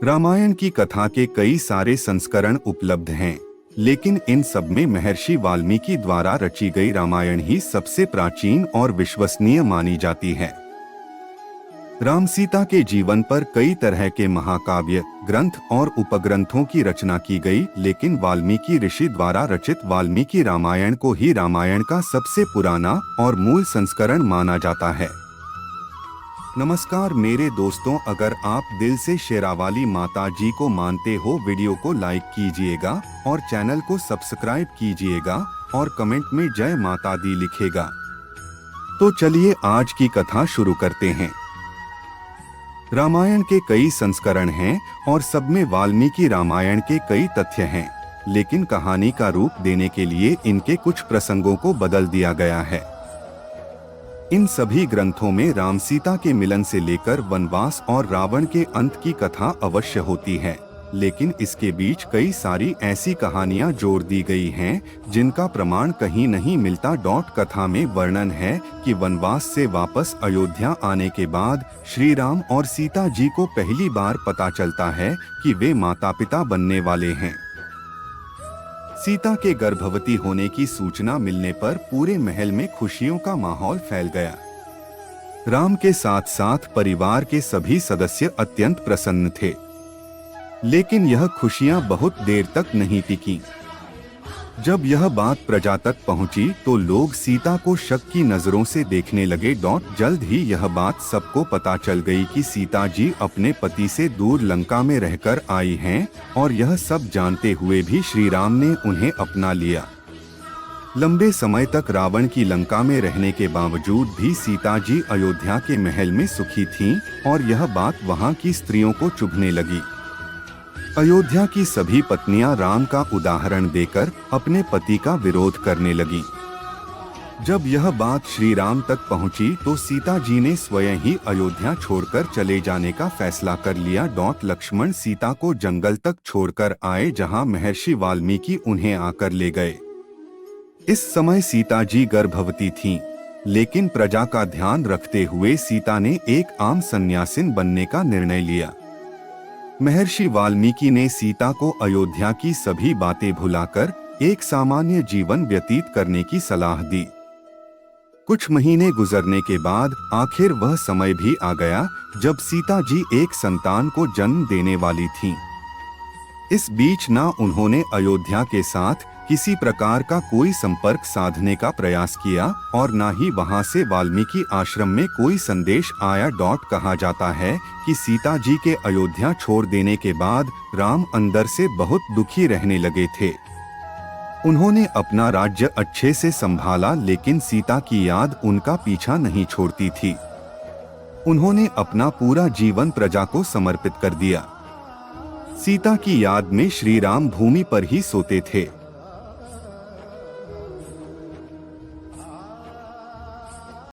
रामायण की कथा के कई सारे संस्करण उपलब्ध हैं, लेकिन इन सब में महर्षि वाल्मीकि द्वारा रची गई रामायण ही सबसे प्राचीन और विश्वसनीय मानी जाती है। राम सीता के जीवन पर कई तरह के महाकाव्य, ग्रंथ और उपग्रंथों की रचना की गई, लेकिन वाल्मीकि ऋषि द्वारा रचित वाल्मीकि रामायण को ही रामायण का सबसे पुराना और मूल संस्करण माना जाता है। नमस्कार मेरे दोस्तों, अगर आप दिल से शेरावाली माता जी को मानते हो, वीडियो को लाइक कीजिएगा और चैनल को सब्सक्राइब कीजिएगा और कमेंट में जय माता दी लिखेगा। तो चलिए आज की कथा शुरू करते हैं। रामायण के कई संस्करण हैं और सब में वाल्मीकि रामायण के कई तथ्य हैं, लेकिन कहानी का रूप देने के लिए इनके कुछ प्रसंगों को बदल दिया गया है। इन सभी ग्रंथों में राम सीता के मिलन से लेकर वनवास और रावण के अंत की कथा अवश्य होती है, लेकिन इसके बीच कई सारी ऐसी कहानियां जोड़ दी गई हैं जिनका प्रमाण कहीं नहीं मिलता। कथा में वर्णन है कि वनवास से वापस अयोध्या आने के बाद श्री राम और सीता जी को पहली बार पता चलता है कि वे माता पिता बनने वाले हैं। सीता के गर्भवती होने की सूचना मिलने पर पूरे महल में खुशियों का माहौल फैल गया। राम के साथ साथ परिवार के सभी सदस्य अत्यंत प्रसन्न थे, लेकिन यह खुशियां बहुत देर तक नहीं टिकी। जब यह बात प्रजा तक पहुंची तो लोग सीता को शक की नजरों से देखने लगे। जल्द ही यह बात सबको पता चल गई कि सीता जी अपने पति से दूर लंका में रहकर आई हैं, और यह सब जानते हुए भी श्री राम ने उन्हें अपना लिया। लंबे समय तक रावण की लंका में रहने के बावजूद भी सीता जी अयोध्या के महल में सुखी थीं, और यह बात वहां की स्त्रियों को चुभने लगी। अयोध्या की सभी पत्नियां राम का उदाहरण देकर अपने पति का विरोध करने लगी। जब यह बात श्री राम तक पहुंची तो सीता जी ने स्वयं ही अयोध्या छोड़कर चले जाने का फैसला कर लिया। लक्ष्मण सीता को जंगल तक छोड़कर आए, जहां महर्षि वाल्मीकि उन्हें आकर ले गए। इस समय सीता जी गर्भवती थीं, लेकिन प्रजा का ध्यान रखते हुए सीता ने एक आम सन्यासिन बनने का निर्णय लिया। महर्षि वाल्मीकि ने सीता को अयोध्या की सभी बातें भुलाकर एक सामान्य जीवन व्यतीत करने की सलाह दी। कुछ महीने गुजरने के बाद आखिर वह समय भी आ गया जब सीता जी एक संतान को जन्म देने वाली थीं। इस बीच ना उन्होंने अयोध्या के साथ किसी प्रकार का कोई संपर्क साधने का प्रयास किया और ना ही वहां से वाल्मीकि आश्रम में कोई संदेश आया। कहा जाता है कि सीता जी के अयोध्या छोड़ देने के बाद राम अंदर से बहुत दुखी रहने लगे थे। उन्होंने अपना राज्य अच्छे से संभाला, लेकिन सीता की याद उनका पीछा नहीं छोड़ती थी। उन्होंने अपना पूरा जीवन प्रजा को समर्पित कर दिया। सीता की याद में श्री राम भूमि पर ही सोते थे।